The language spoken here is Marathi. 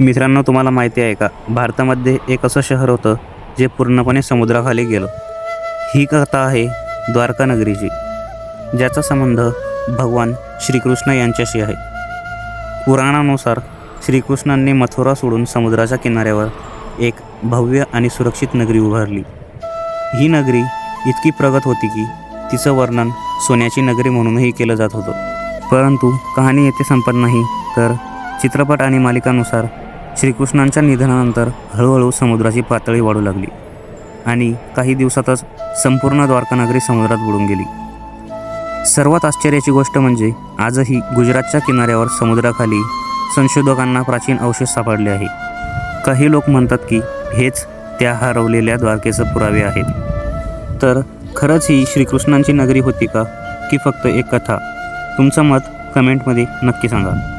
मित्रांनो, तुम्हाला माहिती आहे का, भारतामध्ये एक असं शहर होतं जे पूर्णपणे समुद्राखाली गेलं. ही कथा आहे द्वारका नगरीची, ज्याचा संबंध भगवान श्रीकृष्ण यांच्याशी आहे. पुराणानुसार श्रीकृष्णांनी मथुरा सोडून समुद्राच्या किनाऱ्यावर एक भव्य आणि सुरक्षित नगरी उभारली. ही नगरी इतकी प्रगत होती की तिचं वर्णन सोन्याची नगरी म्हणूनही केलं जात होतं. परंतु कहाणी येथे संपत नाही, तर चित्रपट आणि मालिकांनुसार श्रीकृष्णांच्या निधनानंतर हळूहळू समुद्राची पातळी वाढू लागली आणि काही दिवसातच संपूर्ण द्वारका नगरी समुद्रात बुडून गेली. सर्वात आश्चर्याची गोष्ट म्हणजे आजही गुजरातच्या किनाऱ्यावर समुद्राखाली संशोधकांना प्राचीन अवशेष सापडले आहे. काही लोक म्हणतात की हेच त्या हरवलेल्या द्वारकेचे पुरावे आहेत. तर खरंच ही श्रीकृष्णांची नगरी होती का, की फक्त एक कथा? तुमचं मत कमेंटमध्ये नक्की सांगा.